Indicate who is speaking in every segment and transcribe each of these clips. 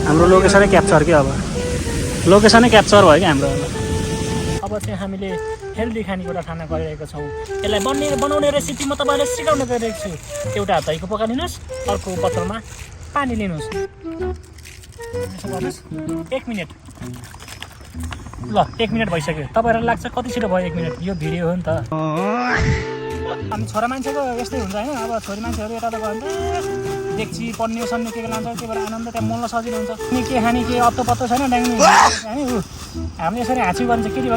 Speaker 1: हाम्रो लोकेसनै क्याप्चर के अब लोकेसनै क्याप्चर भयो कि हाम्रो अब चाहिँ हामीले हेल्दी खानेकुरा खाना गरिरहेका छौँ यसलाई बनाउने रेसिपी म तपाईँलाई सिकाउन गइरहेको छु एउटा दहीको पकालिनुहोस् अर्को बोतलमा पानी लिनुहोस् यसो गर्नुहोस् 1 मिनट ल 1 मिनट भइसक्यो तपाईँहरूलाई लाग्छ कति छिटो भयो 1 मिनट यो भिडियो हो नि त हामी छोरा मान्छेको यस्तै हुन्छ होइन अब छोरी मान्छेहरू यता त गयो डेक्ची पन्ने सन्ने के लान्छ त्यही भएर आनन्द त्यहाँ मोल्न सजिलो हुन्छ नि के खाने के अत्तो पत्तो छैन ड्याङ्ने हामी हामीले यसरी हाँची गरिन्छ के भयो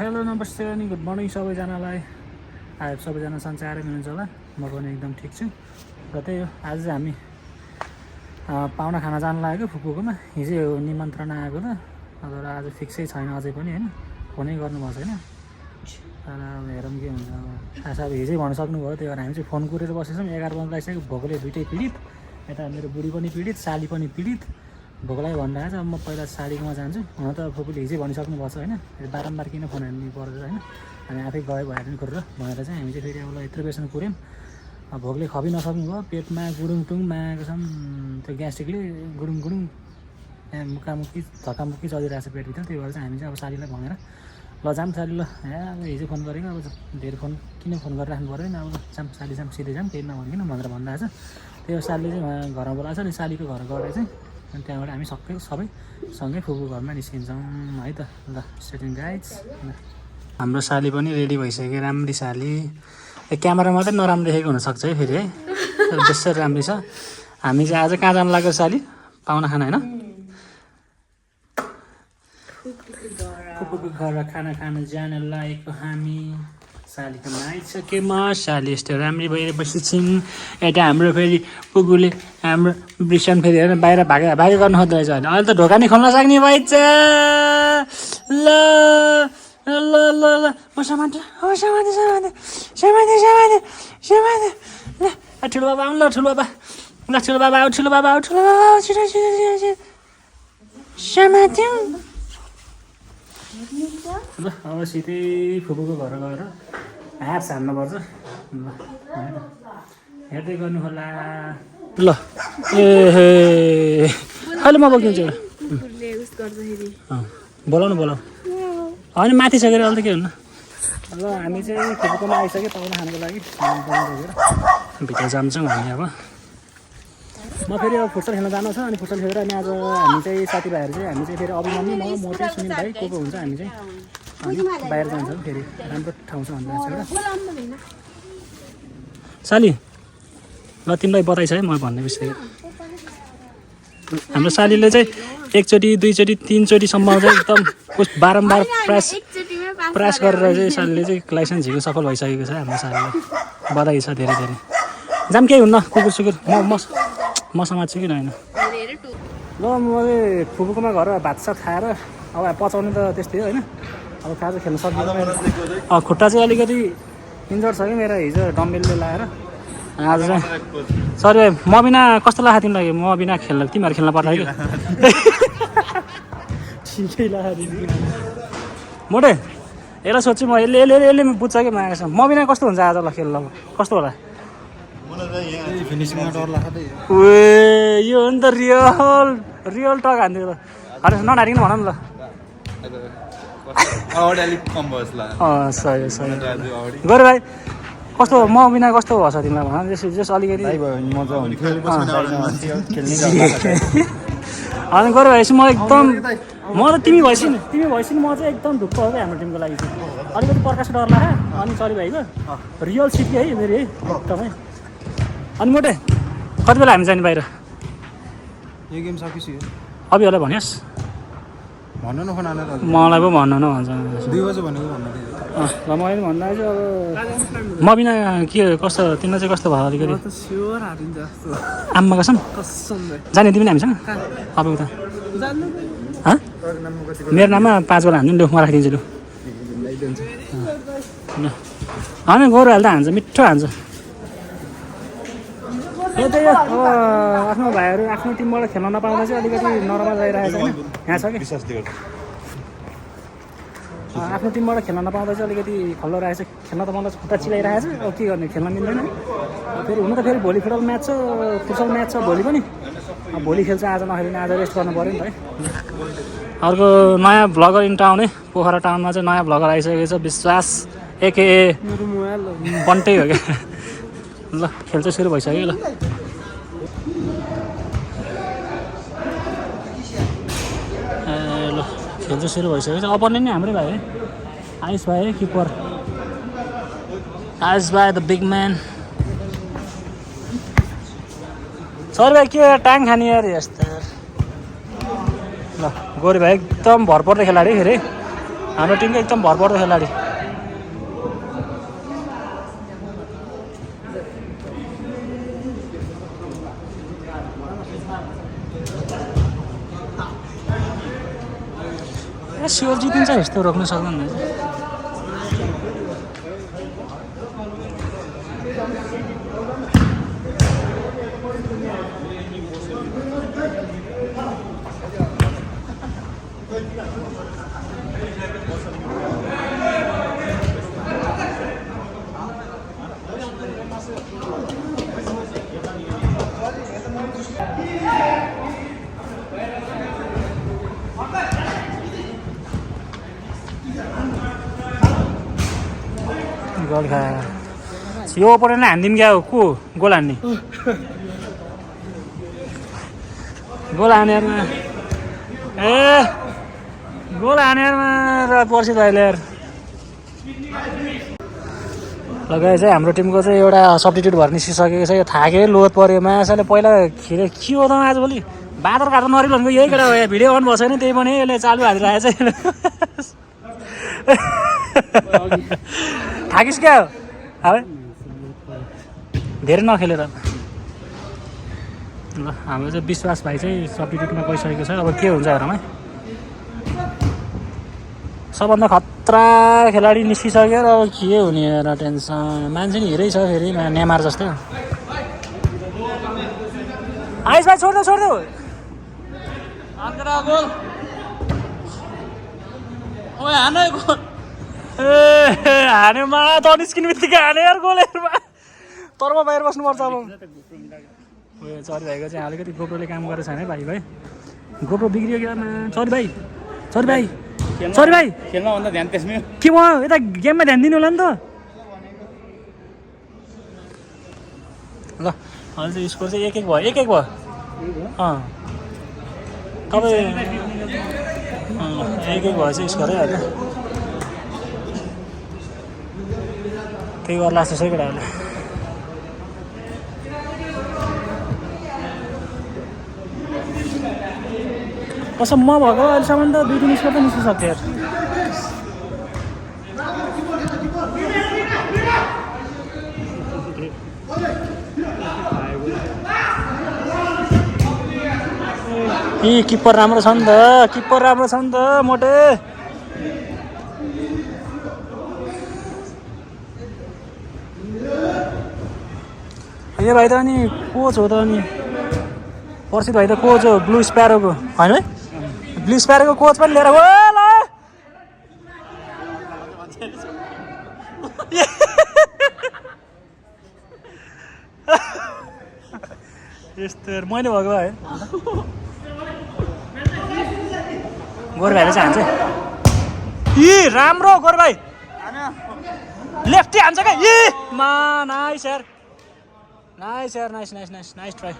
Speaker 1: हेलो नमस्ते अनि गुड मर्निङ सबैजनालाई आयो सबैजना सन्चै आएर हुनुहुन्छ होला म पनि एकदम ठिक छु र त्यही हो आज हामी पाहुना खाना जानु लागेको फुपूकोमा हिजो निमन्त्रणा आएको त तर आज फिक्सै छैन अझै पनि होइन फोनै गर्नुभएको छैन तर अब हेरौँ के हुन्छ अब खास अब हिजै भन्न सक्नुभयो त्यही भएर हामी चाहिँ फोन कुरेर बसेछौँ 11 बजी लागिसक्यो भोकले दुइटै पीडित यता मेरो बुढी पनि पीडित साली पनि पीडित भोकलाई भनिरहेको छ अब म पहिला सालीकोमा जान्छु हुन त फुपूले हिजै भनिसक्नु भएको छ होइन बारम्बार किन फोन हान्नु पर्छ होइन हामी आफै गयो भइहाल्नु खोरेर भनेर चाहिँ हामी चाहिँ फेरि अब यत्रो बेरसम्म कुर्यौँ अब भोकले खपि नसक्नु भयो पेटमा गुडुङटुङ मागेको छौँ त्यो ग्यास्ट्रिकले गुडुङ मुकामुकी धक्कामुक्की चलिरहेको छ पेटभित्र त्यही भएर चाहिँ हामी चाहिँ अब सालीलाई भनेर ल जाम साली ल अब हिजो फोन गरेको अब धेरै फोन किन फोन गरिराख्नु पऱ्यो नि अब जाम साली जाम सिधै जाम केही नभनिकन भनेर भनिरहेको छ त्यही हो सालीले चाहिँ घरमा बोलाएको छ नि सालीको घर गएर चाहिँ अनि त्यहाँबाट हामी सबै सँगै फुपू घरमा निस्किन्छौँ है त ल सेटिङ गाइड्स हाम्रो साली पनि रेडी भइसक्यो राम्री साली क्यामेरा मात्रै नराम्रो देखेको हुनसक्छ है फेरि है बेसरी राम्री छ हामी चाहिँ आज कहाँ जानु लाग्यो साली पाहुना खाना होइन फुपूको घर खाना खान जान लागेको हामी सालीको आइसक्योमा साली यस्तो राम्री भएर बसिन्छन् यता हाम्रो फेरि पुगुले हाम्रो वृषण फेरि हेर बाहिर भागे गर्नु खोज्दो रहेछ होइन अहिले त ढोका नि खोल्न सक्ने भएछ ल ल ल ल म समाते ल ठुलो बाबा आउनु ल ठुलो बाबा आऊ छिटो समात्यौँ ल अब सिधै फुपूको घर गएर हाँस हान्नुपर्छ ल हेर्दै गर्नु होला ल ए अहिले म बोकिदिन्छु एउटा बोलाउनु होइन माथि सकेर अहिले त के हुन्न ल हामी चाहिँ फुपूकोमा आइसक्यो पाहुना खानुको लागि भित्र जान्छौँ हामी अब म फेरि अब फुटसल खेल्न जानु छ अनि फुटसल खेलेर अनि आज हामी चाहिँ साथीभाइहरू चाहिँ हामी चाहिँ फेरि अभिमन्यु म चाहिँ सुनिल भाइ को हुन्छ हामी चाहिँ अनि बाहिर जान्छौँ फेरि राम्रो ठाउँ छ भन्दा छ एउटा साली ल तिमीलाई बताइछ है म भन्ने बिर्सेँ हाम्रो सालीले चाहिँ एकचोटि दुईचोटि तिनचोटिसम्म चाहिँ एकदम बारम्बार प्रयास गरेर चाहिँ सालीले चाहिँ लाइसेन्स झिक्न सफल भइसकेको छ हाम्रो सालीले बधाई छ धेरै धेरै जाम केही हुन्न कुकुर सुकुर म समात्छु कि होइन ल मैले फुपूकोमा घर भात सात खाएर अब पचाउने त त्यस्तै हो होइन अब खाजा खेल्न सक्दैन खुट्टा चाहिँ अलिकति इन्जर्ड छ कि मेरो हिजो डम्बेलले लगाएर आज चाहिँ सरी भाइ म बिना कस्तो लाग्यो तिमीलाई म बिना तिमीहरू खेल्न पर्छ कि ठिकै लाग्यो मोटे यसलाई सोध्छु म यसले बुझ्छ कि मागेको छ म बिना कस्तो हुन्छ आज ल खेल्न कस्तो होला फिनिसिङमा डर लाग्छ यो हो नि त रियल टक हान्थ्यो ल अरे नढारिकन भन न ल सही गरे भाइ कस्तो म बिना कस्तो भएछ तिमीलाई भन जस अलिकति अनि गरे भएपछि म एकदम म त तिमी भएपछि म चाहिँ एकदम ढुक्क हो क्या हाम्रो टिमको लागि चाहिँ अलिकति प्रकाश डर लाग्यो अनि सरी भाइको रियल सिटी है फेरि है एकदमै अनि मोटे कति बेला हामी जाने बाहिर
Speaker 2: यो गेम सकिसक्यो
Speaker 1: अभिहरूलाई भनिस्
Speaker 2: भन्नु न
Speaker 1: मलाई पो भन्नु न भन्छ
Speaker 2: 2 बजे भनेको भन्नु
Speaker 1: ल मैले भन्दा चाहिँ अब म बिना के कस्तो तिमीलाई चाहिँ कस्तो भयो अलिकति आम्मा कसम जाने तिमी हामीसँग अब उता मेरो नाममा 5 बेला हान्छु नि लु म राखिदिन्छु लु हामी गोरु हाल्दा हान्छ मिठो हान्छ त्यही अब आफ्नो भाइहरू आफ्नो टिमबाट खेल्न नपाउँदा चाहिँ अलिकति नरमा गइरहेको छ होइन यहाँ छ कि आफ्नो टिमबाट खेल्न नपाउँदा चाहिँ अलिकति खल्लो रहेछ। खेल्न त मलाई खुट्टा चिलाइरहेको छ, अब के गर्ने, खेल्न मिल्दैन। फेरि हुनु त फेरि भोलि फुटबल म्याच छ, फुटबल म्याच छ भोलि पनि। अब भोलि खेल्छ, आज नखेल्ने, आज रेस्ट गर्नु पऱ्यो नि त है। अर्को नयाँ भ्लगर इन टाउन है, पोखरा टाउनमा चाहिँ नयाँ भ्लगर आइसकेको छ, विश्वास एके बन्टै हो क्या। ल खेल चाहिँ सुरु भइसक्यो ल। ल खेल चाहिँ सुरु भइसकेको छ। अपोनेन्ट नै हाम्रै भाइ है, आयुष भाइ है किपर। आयुष भाइ द बिग म्यान। सर भाइ के ट्याङ खाने यार यस्तो। ल गोरे भाइ एकदम भरपर्दो खेलाडी फेरि, हाम्रो टिमको एकदम भरपर्दो खेलाडी। स्योर जितिन्छ यस्तो रोक्नु सक्दैन। गोल खायो यो ओपोनेन्टलाई हानिदिउँ क्या को गोल हान्ने, गोल हानेरमा ए गोल हानेरमा र पर्सि भाइले यार। लगाए चाहिँ हाम्रो टिमको चाहिँ एउटा सब्स्टिट्युट भएर निस्किसकेको छ। यो थाके लोद पऱ्यो माछाले पहिला खेले के हो त आजभोलि बाँदर काट्नु नरिल भनेको यही केटा हो। भिडियो अन भएको छैन, त्यही पनि यसले चालु हालिरहेको छ। थाकिस् क्या हो अब धेरै नखेलेर। ल हाम्रो चाहिँ विश्वास भाइ चाहिँ सब्स्टिट्युटमा गइसकेको छ। अब के हुन्छ हेरौँ है। सबभन्दा खतरा खेलाडी निस्किसक्यो र अब के हुने हेर, टेन्सन। मान्छे नि हेरै छ फेरि नेमार जस्तो। आइस भाइ छोडिदेऊ छोडिदेऊ। ए हानेमा त निस्किने बित्तिकै हाने यार गोलहरूमा। तरमा बाहिर बस्नुपर्छ अब। सरी भाइको चाहिँ अलिकति गोप्रोले काम गरेको छैन है भाइ। भाइ गोप्रो बिग्रियो क्या सरी भाइ, सरी भाइ, सरी भाइ।
Speaker 2: खेलमा भन्दा ध्यान त्यसमै
Speaker 1: के म यता गेममा ध्यान दिनु होला नि त। ल अहिले चाहिँ स्कोर चाहिँ 1-1 भयो, 1-1 भयो। तपाईँ 1-1 भयो चाहिँ स्कोर है अहिले। केही गर्ला जस्तो छ केटाहरूले। कसम म भएको अहिलेसम्म त 2-3 स्कोर त निस्किसक्थ्यो यार। किपर राम्रो छ नि त, किपर राम्रो छ नि त मोटे। यो भाइ त अनि कोच हो त, अनि पर्सित भाइ त कोच हो ब्लू स्प्यारोको होइन है। ब्लू स्प्यारोको कोच पनि लिएर गयो ल। यस्तो मैले भएको है। गोरे भाइले चाहिँ हान्छ यी राम्रो। गोरे भाइ लेफ्टी हान्छ क्या यी मा। नाइस यार, नाइस यार, nice nice nice nice try.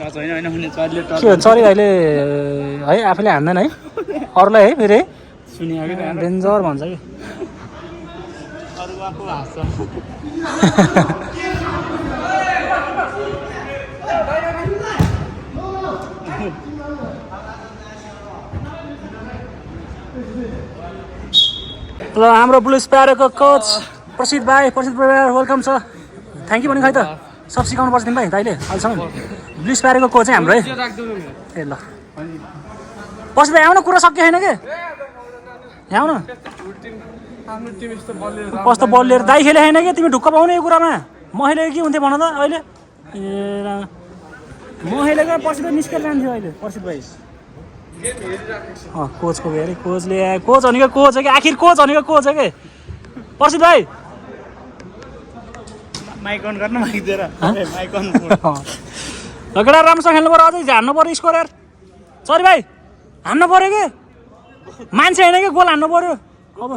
Speaker 1: Sorry भाइले है आफैले हान्दैन है, अरूलाई है फेरि डेन्जर भन्छ कि। ल हाम्रो ब्लू स्प्यारोको कोच प्रसिद्ध भाइ, प्रसिद्ध भाइ वेलकम छ। थ्याङ्क यू भने खै त सब सिकाउनु पर्छ तिमी भाइ तैँले अहिलेसम्म। ब्लू स्प्यारोको कोच चाहिँ हाम्रो है। ए ल प्रसिद्ध भाइ आउन, कुरा सक्यो छैन कि यहाँ आउन। कस्तो बल लिएर दाइ खेले छैन कि तिमी ढुक्क पाउने यो कुरामा। म खेलेको के हुन्थ्यो भन त अहिले। ए म खेलेको प्रसिद्ध निस्केर जान्थ्यो अहिले प्रसिद्ध भाइ। कोचको अरे कोचले कोच भनेको कोच हो कि आखिर कोच भनेको कोच हो कि प्रसिद्ध भाइ
Speaker 2: माइक अन गर्न मागिदिएर माइक अन
Speaker 1: केटा राम्रोसँग खेल्नु पऱ्यो अझै हान्नु पऱ्यो स्कोर यार सरी भाइ हान्नु पऱ्यो कि मान्छे होइन कि गोल हान्नु पऱ्यो अब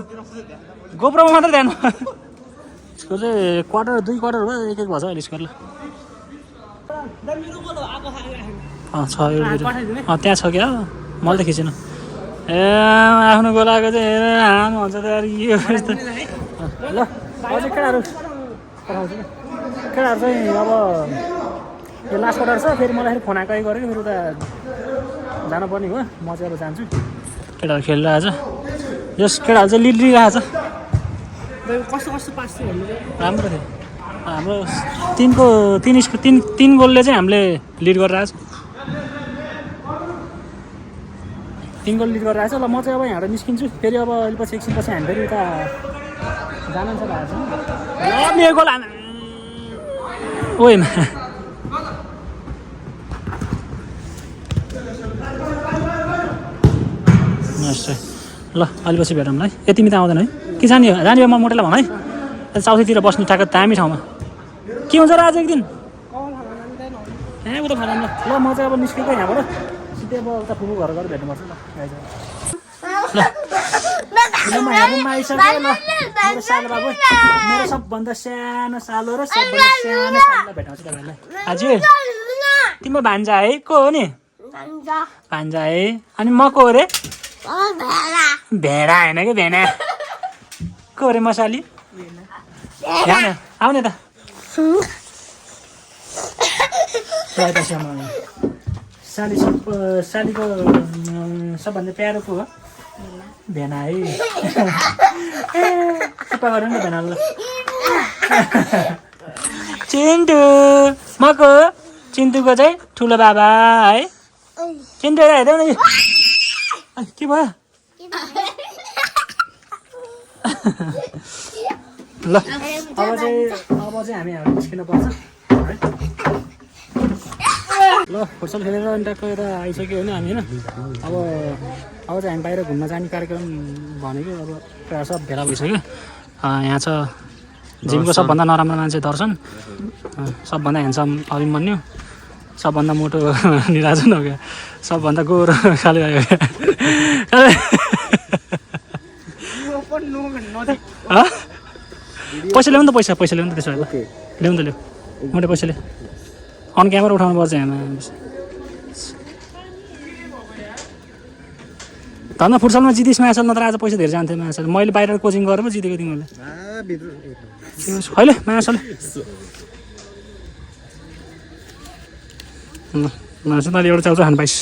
Speaker 1: गोप्रोमा मात्रै ध्यान यसको चाहिँ क्वार्टर 2 क्वार्टर भयो एक भएछ अहिले स्कोर ल छ त्यहाँ छ क्या मैले त खिचेन ए आफ्नो गोल आएको चाहिँ हेरेर हाम भन्छ त यार यो यस्तो ल अझै केटाहरू पठाउँछु केटाहरू चाहिँ अब यो लास्ट क्वार्टर छ फेरि मलाई फेरि फोन आएको गरेको फेरि उता जानुपर्ने हो म चाहिँ अब जान्छु केटाहरू खेलिरहेको छ यस केटाहरू चाहिँ लिड लिइरहेको छ
Speaker 3: कस्तो कस्तो पास थियो
Speaker 1: राम्रो थियो हाम्रो 3 गोलले चाहिँ हामीले लिड गरिरहेको छ 3 गोल लिड गरिरहेको छ ल म चाहिँ अब यहाँबाट निस्किन्छु फेरि अब अहिले पछि एकछिनपछि हामी फेरि उता जानु छ भएको छ ल मेरो गोल ओएमा ल अहिले पछि भेटौँला है यति मित आउँदैन है कि जाने हो म मोटेलाई भन है चौथीतिर बस्नु ठ्याक्क दामी ठाउँमा के हुन्छ र आज एक दिन ए उता खाना ल म चाहिँ अब निस्केको यहाँबाट सिधै अब उता फुपू घर गएर भेट्नुपर्छ ल म रुममा आइसकेँ ल मेरो सानो बाबु मेरो सबभन्दा सानो सालो र सबभन्दा सानो सानोलाई भेटाउँछु तपाईँहरूलाई आजु तिम्रो भान्जा है को हो नि भान्जा है अनि म को हो रे भेडा होइन कि भेना को रे मसाली आउने त सालीको सबभन्दा प्यारो को हो भेना है सफा गरौँ न भेना ल चिन्टु मको चिन्टुको चाहिँ ठुलो बाबा है चिन्टु हेर्दै न के भयो ल अब चाहिँ हामी निस्किनु पर्छ है ल फुटसल खेलेर अनि ट्याक्क यता आइसक्यो होइन हामी होइन अब चाहिँ हामी बाहिर घुम्न जाने कार्यक्रम भनेको अब प्रायः सब भेला भइसक्यो यहाँ छ जिमको सबभन्दा नराम्रो मान्छे दर्शन सबभन्दा ह्यान्डसम अभिमन्यु सबभन्दा मोटो निराजन हो क्या सबभन्दा गोरो खाले आयो पैसा ल्याउनु त पैसा ल्याउनु त त्यसो भए ल्याउनु त ल्याउ मोटे पैसा ल्याउ अन क्यामेरा उठाउनु पर्छ यहाँ धन्न फुटसलमा जितिस् मायासल नत्र आज पैसा धेरै जान्थ्यो मायासल मैले बाहिर कोचिङ गरेर पो जितेको थिएँ मैले अहिले मायासल मासु तैँले एउटा चाउचाउ खानु पाइस्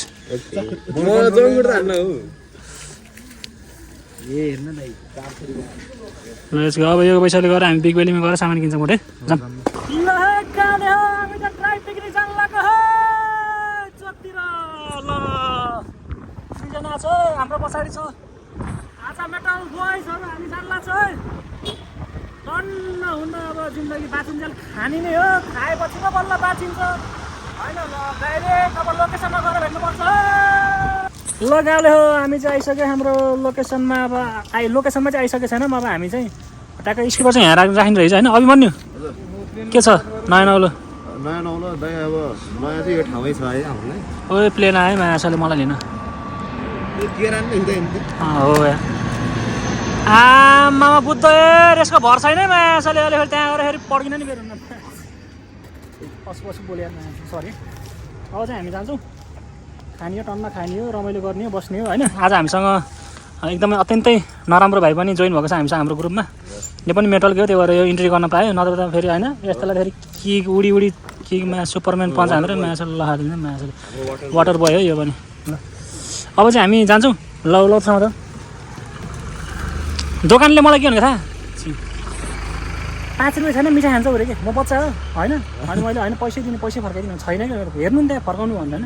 Speaker 1: अब यो पैसाले गएर हामी बिग बेलीमा गएर सामान किन्छौँ मोटे हाम्रो पछाडि छ आज मेटल बोइजहरू हामी जान्ला छ है टन्न हुँदा अब जिन्दगी बाँचिन्जेल खाने नै हो खाएपछि त बल्ल बाँचिन्छ होइन डाइरेक्ट अब लोकेसनमा गएर भेट्नुपर्छ ल गाउँले हो हामी चाहिँ आइसक्यो हाम्रो लोकेसनमा अब लोकेसनमा चाहिँ आइसकेको छैनौँ अब हामी चाहिँ ट्याक्क स्किपर चाहिँ यहाँ राखिन्छ रहेछ होइन अभिमन्यु के छ नयाँ नौलो
Speaker 2: दाइ अब नयाँ चाहिँ यो ठाउँै छ है हामीलाई
Speaker 1: ओ प्लेन आयो मायासाले मलाई लिन हो आमामा बुझ्दो यसको भर छैन मायासाले अहिले फेरि त्यहाँ गएर फेरि पड्किन नि मेरो पशु बोले सरी अब चाहिँ हामी जान्छौँ खाने हो टन्न खाने हो रमाइलो गर्ने हो बस्ने हो होइन आज हामीसँग एकदमै अत्यन्तै नराम्रो भाइ पनि जोइन भएको छ हामीसँग हाम्रो ग्रुपमा यो पनि मेटल गयो त्यो भएर यो इन्ट्री गर्न पायो नत्र त फेरि होइन यस्तोलाई फेरि कि उडी किमा सुपरम्यान पञ्च हानेर मायासल लहादिन्छ मायासल वाटर बोय हो यो पनि ल अब चाहिँ हामी जान्छौँ लौसँग त दोकानले मलाई के भनेको थाहा 5 रुपियाँ छैन मिठाई खान्छौ अरे कि म बच्चा हो होइन अनि मैले होइन पैसा दिनु पैसा फर्काइदिनु छैन कि हेर्नु नि त्यहाँ फर्काउनु भन्दैन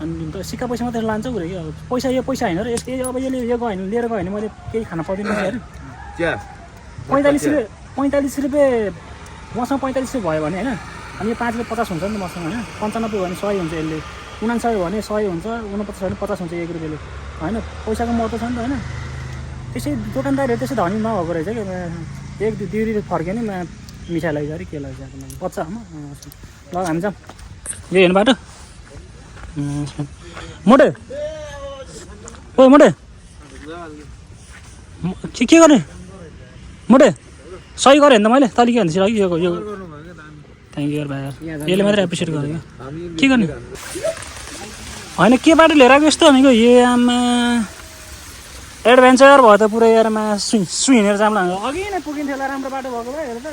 Speaker 1: अनि सिक्का पैसा मात्रै लान्छौ अरे कि अब पैसा यो पैसा होइन र यस्तो अब यसले यो गयो भने लिएर गयो भने मैले केही खान पाउँदिनँ अरे 45 रुपियाँ मसँग 45 रुपियाँ भयो भने होइन अनि यो 5 रुपियाँ 50 हुन्छ नि त मसँग होइन 95 भयो भने 100 हुन्छ यसले 69 भने 100 हुन्छ, 49 भने 50 हुन्छ 1 रुपियाँले होइन। पैसाको महत्त्व छ नि त होइन। त्यसै दोकानदारहरू त्यसै धनी नभएको रहेछ कि 1-2 रुपियाँ फर्क्यो नि मिठाई लैजा अरे के लैजा बच्चा ल हामी जाऊँ। यो हेर्नु बाटो मोटे ओ मोटे के गर्ने मोटे सही गरेँ नि त मैले तैँले के भन्छ यो थ्याङ्क यू भाइ यसले मात्रै एप्रिसिएट गरेँ के गर्ने होइन के बाटो लिएर आएको यस्तो भनेको ए आमा एडभेन्चर भयो त पुरै यारमा हिँडेर जाउँला अघि नै पुगिन्थ्यो होला राम्रो बाटो भएको भए हेर त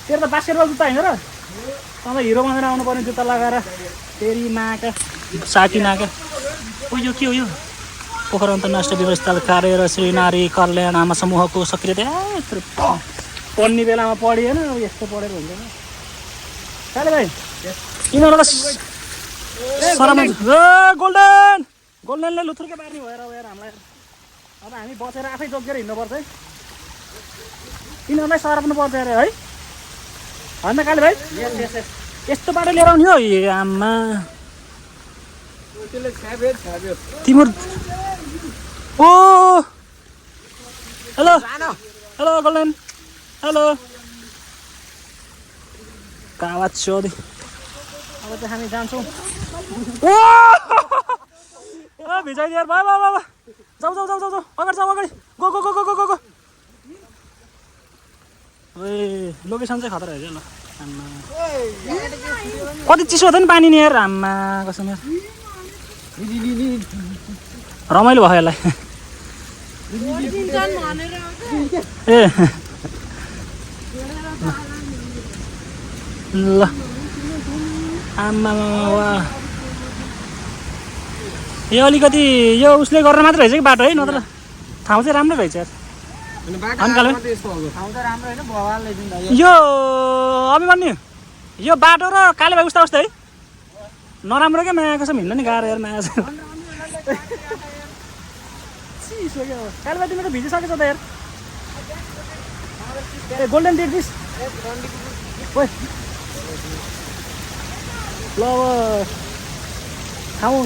Speaker 1: तेरो त बास्केटबल जुत्ता होइन र तँ त हिरो बनेर आउनुपर्ने जुत्ता लगाएर तेरी नाका साकी नाका ओ यो के हो यो पोखरा अन्तर्राष्ट्रिय विमानस्थल कार्य र श्री नारी कल्याण आमा समूहको सक्रियता पढ्ने बेलामा पढिएन अब यस्तो पढेर हुन्छ काले भाइ यिनीहरू गोल्डन गोल्डनले लुथुर्के पार्ने भएर अब यार हामीलाई अब हामी बचेर आफै जोगिएर हिँड्नुपर्छ है यिनीहरूलाई सराप्नु पर्छ अरे है होइन काले भाइ यस्तो बाटो लिएर आउने हो ए आमा तिम्रो ओ हेलो हेलो गोल्डन हेलो कावाज सोधि अब चाहिँ हामी जान्छौँ ओ भिजाइदिएर भयो भयो भयो जाऊ जाऊ जाऊ जाऊ जाऊ अगाडि जाऊ अगाडि go go go go go go go ए लोकेसन चाहिँ खतरा रहेछ ल आम्मा कति चिसो थियो नि पानी नि यार आम्मा कसम यार रमाइलो भयो यसलाई ए ल आम्मा यो अलिकति यो उसले गरेर मात्रै रहेछ कि बाटो है नत्र ठाउँ चाहिँ राम्रो रहेछ यार यो अभिमन्यु यो बाटो र काले भाइ उस्ता उस्तै है नराम्रो क्या माया कसम हिँड्न नि गाह्रो यार माया काले भाइ तिमीले त भिजिसकेछ त यार ए गोल्डन टेक दिस ल अब ठाउँ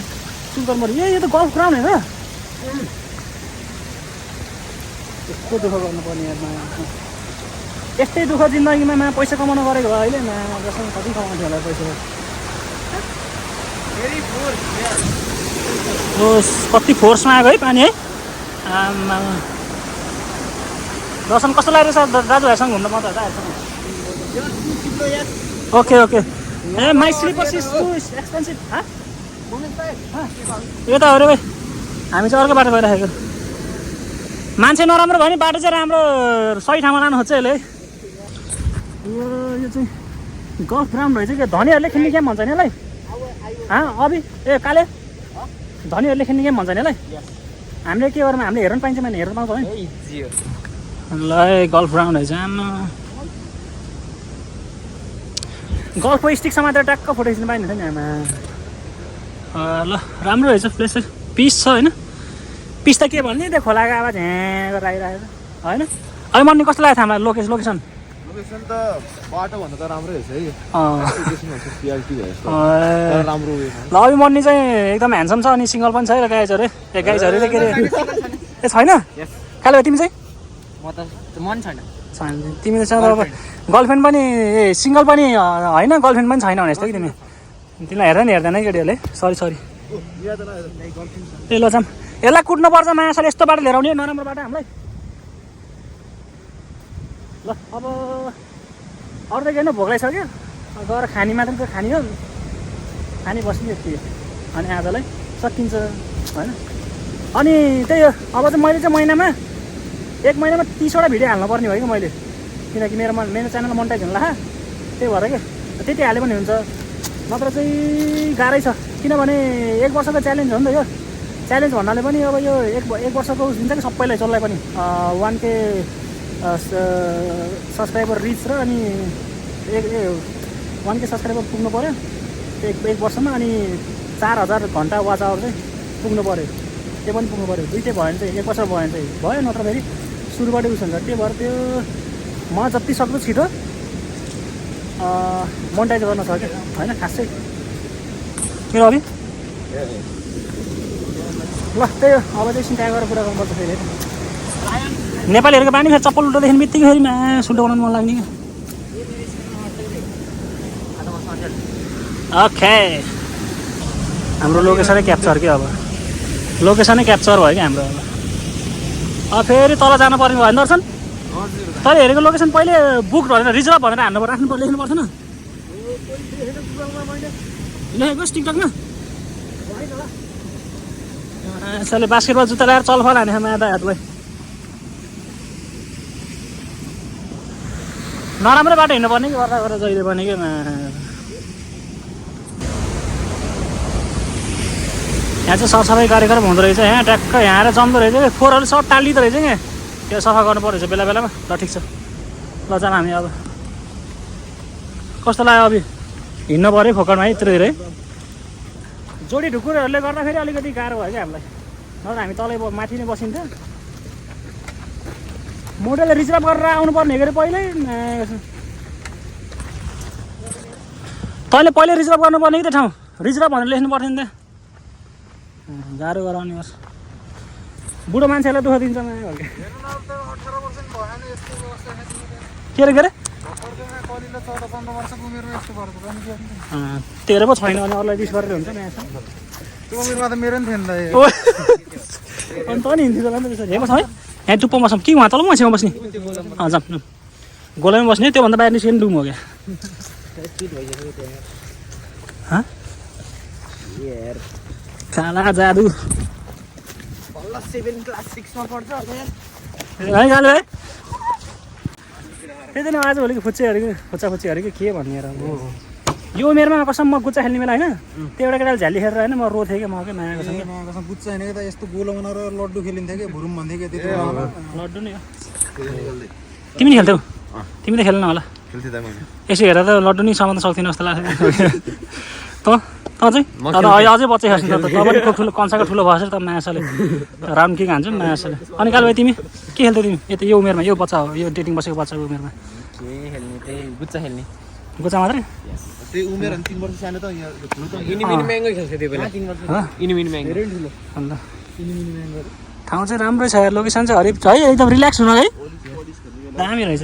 Speaker 1: सुन्दरमरी यो त गल्फ ग्राउन्ड होइन यस्तो दुःख गर्नुपर्ने यार माया यस्तै दुःख जिन्दगीमा मा पैसा कमाउन गरेको भयो अहिले माया कसम कति कमाउँथ्यो होला पैसा कति फोर्समा आएको है पानी है आमा दर्शन कस्तो लागेको छ दाजुभाइसँग घुम्नु म त okay okay A my slippers is to expensive यो त हो रे भाइ हामी चाहिँ अर्को बाटो गइराखेको मान्छे नराम्रो भयो नि बाटो चाहिँ राम्रो सही ठाउँमा लानु खोज्छ यसले यो चाहिँ गल्फ ग्राउन्ड रहेछ क्या धनीहरूले खेल्ने गेम भन्छ नि यसलाई अभि ए काले धनीहरूले खेल्ने गेम भन्छ नि यसलाई हामीले के गरौँ हामीले हेर्न पाइन्छ मैले हेर्न पाउँछ है ल गल्फ ग्राउन्ड रहेछ आमा गल्फको स्टिक समातेर ट्याक्क फोटो खिच्नु पाइने थियो नि आमा ल राम्रो रहेछ प्लेस चाहिँ पिस छ होइन पिस त के भन्ने त्यो खोलाको आवाज ह्याँ गरेर आइरहेको छ होइन अहिले मर्ने कस्तो लाग्यो हामीलाई लोकेसन
Speaker 2: त बाटो भन्दा त राम्रै रहेछ है राम्रो
Speaker 1: ल अभि मर्ने चाहिँ एकदम ह्यान्डसम छ अनि सिङ्गल पनि छ र गाई झरे ए गाई झरे के अरे ए छैन काले तिमी चाहिँ
Speaker 3: मन छैन
Speaker 1: तिमी त अब गर्लफ्रेन्ड पनि ए सिङ्गल पनि होइन गर्लफ्रेन्ड पनि छैन भने जस्तो कि तिमी तिमीलाई हेर्दा नि हेर्दैन केटीहरूले सरी सरी ए ल जाम यसलाई कुट्नुपर्छ माछाले यस्तो बाटो लिएर आउने नराम्रो बाटो हामीलाई ल अब अरू त किन भोक लागिसक्यो गएर खानी मात्र त खानी हो खानी बस्ने यति अनि आजलाई सकिन्छ होइन अनि त्यही हो अब चाहिँ मैले चाहिँ महिनामा 1 महिनामा 30वटा भिडियो हाल्नुपर्ने भयो कि मैले किनकि मेरो च्यानल मोनेटाइज हुनु ला त्यही भएर के त्यति हाले पनि हुन्छ नत्र चाहिँ गाह्रै छ किनभने 1 वर्षको च्यालेन्ज हो नि त यो च्यालेन्ज भन्नाले पनि अब यो एक वर्षको उस दिन्छ कि सबैलाई जसलाई पनि 1K सब्सक्राइबर रिच र अनि 1K सब्सक्राइबर पुग्नु पऱ्यो एक वर्षमा अनि 4000 घन्टा वाच आवर चाहिँ पुग्नु पऱ्यो त्यो पनि पुग्नु पऱ्यो दुइटै भयो भने चाहिँ 1 वर्ष भयो भने चाहिँ भयो नत्र फेरि सुरुबाटै उस हुन्छ त्यही भएर त्यो म जति सक्दो छिटो मोनिटाइज गर्न सक्यो होइन खासै मेरो अभि ल त्यही हो अब चाहिँ एकछिन त्यहाँ गएर कुरा गर्नुपर्छ फेरि नेपालीहरूको बानी फेरि चप्पल उल्टोदेखि बित्तिकै फेरि सुट बनाउनु मन लाग्ने क्या ओके हाम्रो लोकेसनै क्याप्चर के अब लोकेसनै क्याप्चर भयो कि हाम्रो अब फेरि तल जानु पर्ने भयो दर्शन तैँले हेरेको लोकेसन पहिले बुक भनेर रिजर्भ भनेर हान्नु राख्नु लेख्नु पर्थेन लेखेको टिकटकमा यसले बास्केटबल जुत्ता ल्याएर चलफल हाने माया हातलाई नराम्रो बाटो हिँड्नुपर्ने कि गर्दा गरेर जहिले पनि क्या यहाँ चाहिँ सरसफाइ कार्यक्रम हुँदो रहेछ यहाँ ट्याक्क यहाँ आएर जम्दो रहेछ क्या फोहोरहरू सब टालिँदो रहेछ क्या त्यो सफा गर्नु पर्छ बेला बेलामा ल ठिक छ ल जान हामी अब कस्तो लाग्यो अभि हिँड्नु पऱ्यो फोकटमा है यत्रो धेरै जोडी ढुकुरहरूले गर्दाखेरि अलिकति गाह्रो भयो क्या हामीलाई नत्र हामी तलै माथि नै बसिन्थ्यो मोडलले रिजर्भ गरेर आउनुपर्ने हो कि पहिल्यै तैँले पहिले रिजर्भ गर्नुपर्ने कि त्यो ठाउँ रिजर्भ भनेर लेख्नु पर्थ्यो नि त गाह्रो गराउने गर्छ बुढो मान्छेलाई दुःख दिन्छ के अरे तेरो पो छैन भने अरूलाई 20 गरेर हुन्छ
Speaker 2: मेरो नि थिएन
Speaker 1: अनि त नि हिँड्थ्यो होला नि त त्यसरी हेर्नुहोस् है यहाँ टुप्पो बस्छौँ कि उहाँ तल मान्छेमा बस्ने जाऊँ गोलामा बस्ने त्योभन्दा बाहिर निस्किने डुम हो क्या काला जादु
Speaker 3: है
Speaker 1: गालु है त्यही त आजभोलिको फुच्चा हरेको के भन्ने र यो उमेरमा कसम म गुच्चा खेल्ने बेला होइन त्यो एउटा केटाले झ्याली खेलेर होइन म रोथेँ क्या म क्या मायाको
Speaker 2: गुच्चा होइन त यस्तो गोलो बनाएर लड्डु खेलिन्थ्यो कि भुरुम भन्थ्यो कि त्यति
Speaker 1: लड्डु नै हो तिमी नि खेल्थ्यौ तिमी त खेल्न होला यसो हेरेर त लड्डु नि समात्न सक्थेन जस्तो लाग्छ त चाहिँ अझै बच्चै खास् नि त तपाईँ ठुलो कन्साको ठुलो भएछ त मायासाले राउन्ड किक हान्छ नि मायासाले अनि काल भाइ तिमी के खेल्थ्यौ तिमी यता यो उमेरमा यो बच्चा हो यो डेटिङ बसेको बच्चाको उमेरमा
Speaker 3: गुच्चा खेल्ने
Speaker 1: गुच्चा मात्रै
Speaker 2: त्यही उमेर 3 वर्ष सानो त ठुलो त
Speaker 3: इनिमिनी म्याङ्गो खेल्थ्यो त्यो बेला 3 वर्ष इनिमिनी म्याङ्गो धेरै ठुलो
Speaker 1: अन्त इनिमिनी म्याङ्गो ठाउँ चाहिँ राम्रै छ लोकेसन चाहिँ हरिप छ है एकदम रिल्याक्स हुन है दामी रहेछ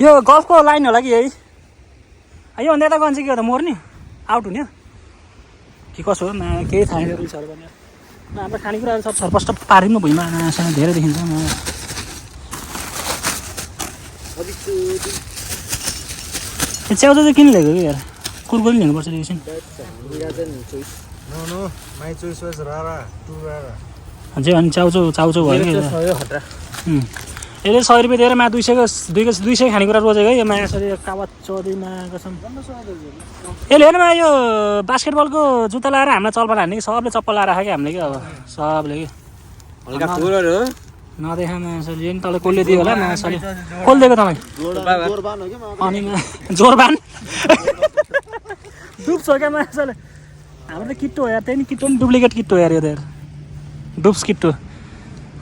Speaker 1: यो गल्फको लाइन होला कि है योभन्दा यता गन्छ कि एउटा मोर्ने आउट हुने कि कसो हो केही थाहा छैन रिल्सहरू पनि हाम्रो खानेकुराहरू सब छरपष्ट पारिनु भुइँमा धेरै देखिन्छ च्याउचा चाहिँ किन ल्याएको कि यार कुरकुरी लिनुपर्छ एकछिन जे भने चाउचाउ भयो कि यसले 100 रुपियाँ दिएर मा 200 खानेकुरा रोजेको है यो माया यसरी कावत चौधीमा कसम यसले हेर्नुमा यो बास्केटबलको जुत्ता लाएर हामीलाई चलपल हान्ने कि सबले चप्पल लाएर राख्यो कि हामीले कि अब सबले कि नदेखा मान्छेले नि तँलाई कसले दियो होला मान्छेले कसले दिएको तपाईँ अनि जोरबान डुब्छ क्या मान्छेले हाम्रो त किट्टो हो यार त्यही नि किट्टो पनि डुप्लिकेट किट्टो यार यो त यार डुब्स किट्टो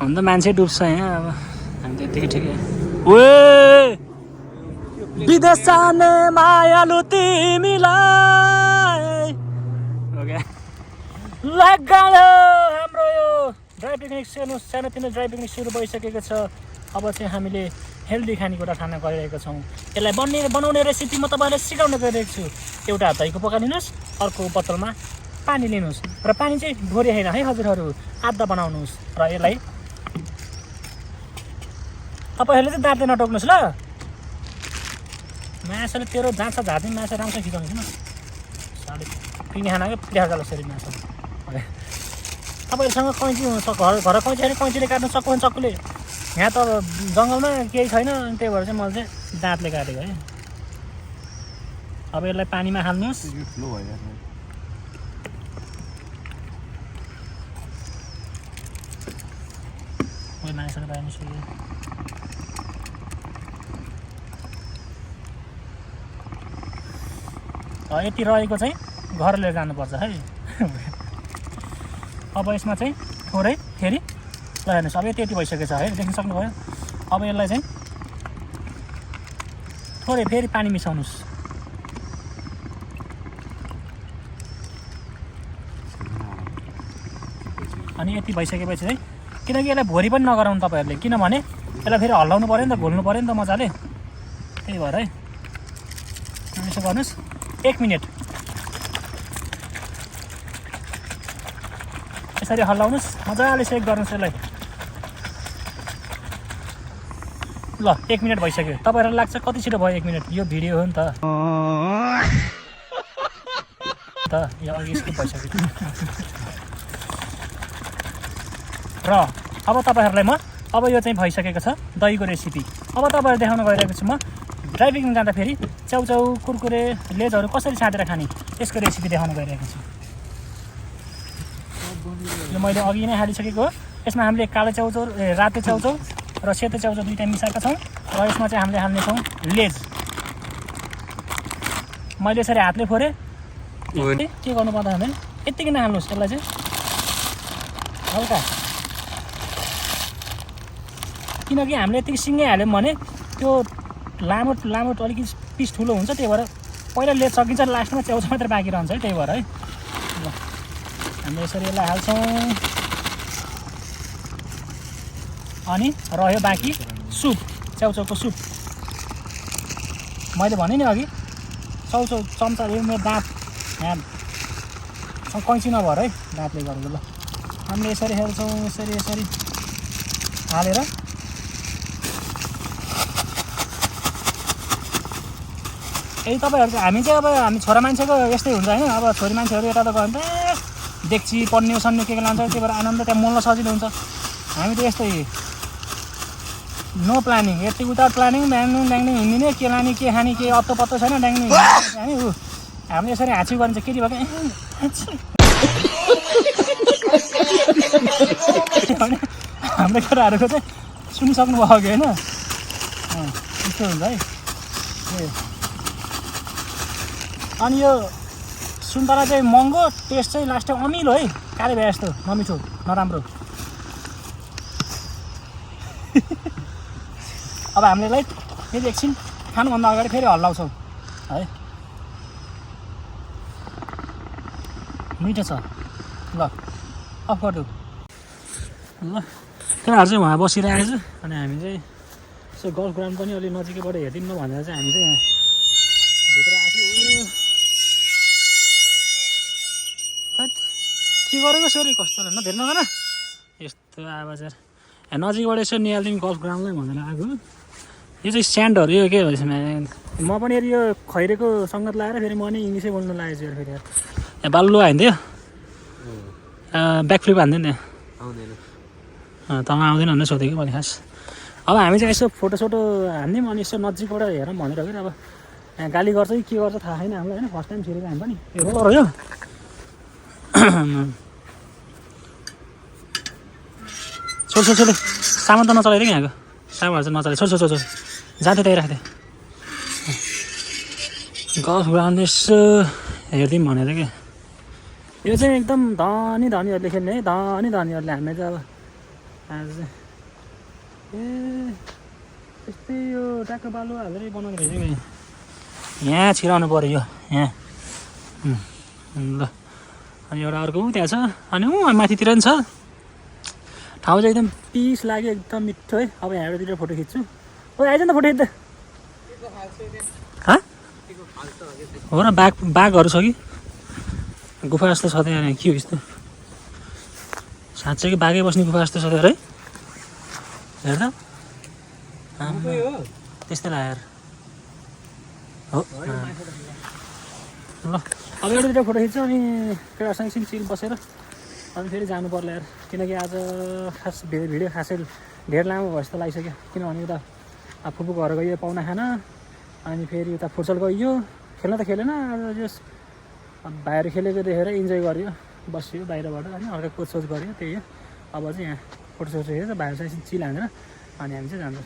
Speaker 1: अन्त मान्छे डुब्छ यहाँ अब हामी त यतिकै ठिकै विदेश जाने मायालु तिमीलाई लगायो हाम्रो यो ड्राई पिकनिक सानोतिनो ड्राई पिकनिक सुरु भइसकेको छ अब चाहिँ हामीले हेल्दी खानेकुरा खान गइरहेको छौँ यसलाई बनाउने रेसिपी म तपाईँलाई सिकाउन गइरहेको छु एउटा दहीको पकाइदिनुहोस् अर्को बोतलमा पानी लिनुहोस् र पानी चाहिँ भोरी होइन है हजुरहरू आधा बनाउनुहोस् र यसलाई तपाईँहरूले चाहिँ दाँतले नटोक्नुहोस् ल मासुले तेरो जाँच झाँदै मासु राम्रोसँग खिचाउनुहोस् न साले पिने खाना क्या प्लेखा जसरी मासु तपाईँहरूसँग कैँची घर कैँची होइन कैँचीले काट्नु सक्नु भने सक्कुले यहाँ त जङ्गलमा केही छैन त्यही भएर चाहिँ मैले चाहिँ दाँतले काटेको है अब यसलाई पानीमा हाल्नुहोस् मासुले पार्नुहोस् यति रहेको चाहिँ घर लिएर जानुपर्छ है अब यसमा चाहिँ थोरै फेरि ल हेर्नुहोस् अब यति भइसकेको छ है देख्न सक्नुभयो अब यसलाई चाहिँ थोरै फेरि पानी मिसाउनुहोस्। अनि यति भइसकेपछि चाहिँ किनकि यसलाई भोरि पनि नगराउनु तपाईँहरूले, किनभने यसलाई फेरि हल्लाउनु पऱ्यो नि त, घोल्नु पऱ्यो नि त मजाले, त्यही भएर है। यसो गर्नुहोस् 1 मिनट यसरी हल्लाउनुहोस्, मजाले सेक गर्नुहोस् यसलाई। ल 1 मिनट भइसक्यो। तपाईँहरूलाई लाग्छ कति छिटो भयो 1 मिनट? यो भिडियो हो नि त यो अघि स्किप भइसक्यो। र अब तपाईँहरूलाई म यो चाहिँ भइसकेको छ दहीको रेसिपी। अब तपाईँहरू देखाउन गइरहेको छु म ड्राइभिङ जाँदाखेरि च्याउचाउ कुरकुरे लेजहरू कसरी साँटेर खाने त्यसको रेसिपी देखाउन गइरहेको छु। यो मैले अघि नै हालिसकेको हो। यसमा हामीले कालो च्याउचाउ, रातो च्याउचाउ र सेतो च्याउचाउ दुईवटा मिसाएका छौँ र यसमा चाहिँ हामीले हाल्नेछौँ लेज। मैले यसरी हातले फोरेँ। के गर्नुपर्दा भने यत्तिकै नहाल्नुहोस्, यसलाई चाहिँ हल्का, किनकि हामीले यत्तिकै सिँगै हाल्यौँ भने त्यो लामो लामो अलिकति पिस ठुलो हुन्छ, त्यही भएर पहिला लेज सकिन्छ, लास्टमा च्याउचाउ मात्रै बाँकी रहन्छ है, त्यही भएर है। ल हामीले यसरी यसलाई हाल्छौँ। अनि रह्यो बाँकी सुप, च्याउचाउको सुप। मैले भने नि अघि च्याउचाउ चम्चाले मेरो दाँत यहाँ कैँची नभएर है, दाँतले गरेको। ल हामीले यसरी हाल्छौँ, यसरी यसरी हालेर यही तपाईँहरूको हामी चाहिँ अब हामी छोरा मान्छेको यस्तै हुन्छ होइन। अब छोरी मान्छेहरू यता त गयो भने त डेक्ची पन्यु सन्यु के लान्छ, त्यही भएर आनन्द त्यहाँ मोल्न सजिलो हुन्छ। हामी त यस्तै नो प्लानिङ, यति उता प्लानिङ, ड्याङ्नु ड्याङ्नु हिँडिने, के लाने के खाने के अत्तो पत्तो छैन, ड्याङ्नु हामी हामीले यसरी हाँची गर्ने चाहिँ केटी भएको हाम्रो केटाहरूको चाहिँ सुनिसक्नु भयो कि होइन, त्यस्तो हुन्छ है। अनि यो सुन्तला चाहिँ महँगो, टेस्ट चाहिँ लास्टमा अमिलो है, काले भए जस्तो, नमिठो नराम्रो। अब हामीले लाइट फेरि एकछिन खानुभन्दा अगाडि फेरि हल्लाउँछौँ है। मिठो छ। ल अफ गरिदेऊ। ल केटाहरू चाहिँ उहाँ बसिरहेको छ अनि हामी चाहिँ यसो गल्फ ग्राउन्ड पनि अलि नजिकैबाट हेरिदिनु भनेर चाहिँ हामी चाहिँ यहाँ भित्र आएको। के गरेको छोरी, कस्तो न धेरै नगर यस्तो आवाज यार। नजिकबाट यसो निहालिदिउँ गल्फ ग्राउन्डलाई भनेर आएको। यो चाहिँ स्ट्यान्डहरू यो के भएछ म पनि यो खैरेको सङ्गत लगाएर फेरि म नि इङ्ग्लिसै बोल्नु लागेको छु यार। फेरि यहाँ बाल्लो हान्थ्यो, ब्याकफ्लिप हान्थ्यो नि तँ आउँदैन भनेर सोधेको मैले खास। अब हामी चाहिँ यसो फोटोसोटो हान्दिउँ अनि यसो नजिकबाट हेरौँ भनेर फेरि अब यहाँ गाली गर्छ कि के गर्छ थाहा छैन हामीलाई होइन। फर्स्ट टाइम छिरेको हामी पनि यो हो यो छोड छोड छोड सामान त नचलाइदियो कि यहाँको सामानहरू चाहिँ नचलाइ छोड छोड छोड जाँदै त्यही राख्दै गल्फ ग्राउन्ड यसो हेरिदिउँ भनेर क्या। यो चाहिँ एकदम धनी धनीहरूले खेल्ने है, धनी धनीहरूले। हामीले चाहिँ अब आज ए यस्तै यो ट्याक्क बालु हालेर बनाएको रहेछ कि यहाँ छिराउनु पऱ्यो यो यहाँ। ल अनि एउटा अर्को त्यहाँ छ अनि माथितिर पनि छ। ठाउँ चाहिँ एकदम पिस लाग्यो, एकदम मिठो है। अब यहाँ एउटा दुइटा फोटो खिच्छु। ओ आइज नि त फोटो खिच्दा हो र। बाघहरू छ कि गुफा जस्तो छ त्यहाँ, के हो यस्तो साँच्चै कि बाघै बस्ने गुफा जस्तो छ त्यहाँ है। हेर्दा त्यस्तै लाग्यो यार हो। ल अब एउटा दुइटा फोटो खिच्छु अनि केटासँग एकछिन चिल बसेर अनि फेरि जानु पर्ला यार। किनकि आज खास भिडियो खासै धेर लामो भए जस्तो लागिसक्यो। किनभने उता फुपू घर गयो पाहुना खाना, अनि फेरि उता फुटसल गयो। खेल्न त खेलेन आज, जस बाहिर खेलेको देखेर इन्जोय गर्यो, बस्यो बाहिरबाट होइन, हल्का कोचसोच गऱ्यो त्यही हो। अब चाहिँ यहाँ फोटोसोटो हेरेर बाहिर चाहिँ चिल हानेर अनि हामी चाहिँ जान्छौँ।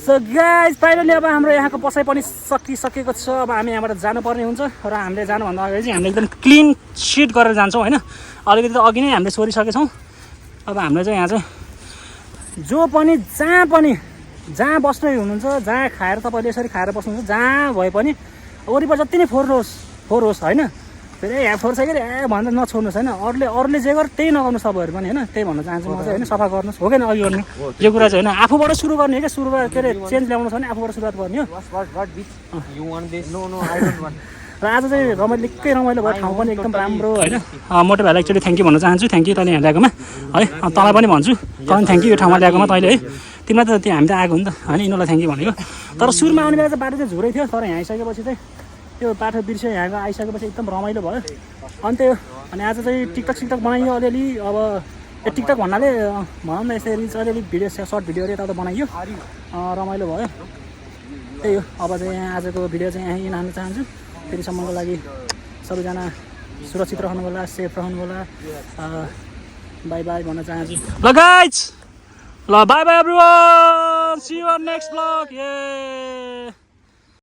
Speaker 1: सो गाइज फाइनली अब हाम्रो यहाँको बसाइ पनि सकिसकेको छ। अब हामी यहाँबाट जानुपर्ने हुन्छ र हामीले जानुभन्दा अगाडि चाहिँ हामीले एकदम क्लिन सिट गरेर जान्छौँ होइन। अलिकति त अघि नै हामीले सोरिसकेछौँ। अब हामीले चाहिँ यहाँ चाहिँ जो पनि जहाँ पनि जहाँ बस्दै हुनुहुन्छ, जहाँ खाएर तपाईँले यसरी खाएर बस्नुहुन्छ, जहाँ भए पनि वरिपरि जति नै फोहोर होस् होइन, फेरि यहाँ फोहोर छ कि भनेर नछोड्नुहोस् होइन। अरूले जे गर्छ त्यही नगर्नुहोस् तपाईँहरू पनि होइन। त्यही भन्न चाहन्छु म चाहिँ होइन, सफा गर्नुहोस् हो कि अघि गर्नु यो कुरा चाहिँ होइन, आफूबाट सुरु गर्ने क्या, सुरुवात के अरे चेन्ज ल्याउनु छ भने आफूबाट सुरुवात गर्ने हो। र आज चाहिँ रमाइलो निकै रमाइलो भयो, ठाउँ पनि एकदम राम्रो होइन। मोटे भाइलाई एक्चुअली थ्याङ्क यू भन्न चाहन्छु, थ्याङ्क यू तैँले यहाँ ल्याएकोमा है। तँलाई पनि भन्छु, तँलाई थ्याङ्क यू यो ठाउँमा ल्याएकोमा तैँले है। तिमीलाई त त्यो हामी त आएको हो नि त होइन, यिनीहरूलाई थ्याङ्क यू भनेको। तर सुरुमा आउने बेला चाहिँ बाटो चाहिँ झुरै थियो, तर यहाँ आइसकेपछि चाहिँ त्यो बाटो बिर्स्यो, यहाँको आइसकेपछि एकदम रमाइलो भयो। अनि त्यो अनि आज चाहिँ टिकटक बनाइयो अलिअलि। अब यो टिकटक भन्नाले भनौँ न यस्तै रिल्स अलिअलि भिडियो सर्ट भिडियोहरू यताउता बनाइयो, रमाइलो भयो। त्यही हो, अब चाहिँ यहाँ आजको भिडियो चाहिँ यहीँ हाल्न चाहन्छु। फेरिसम्मको लागि सबैजना सुरक्षित रहनु होला, सेफ रहनु होला, बाई बाई भन्न चाहन्छु। ल गाइज, ल bye bye everyone, see you on next blog.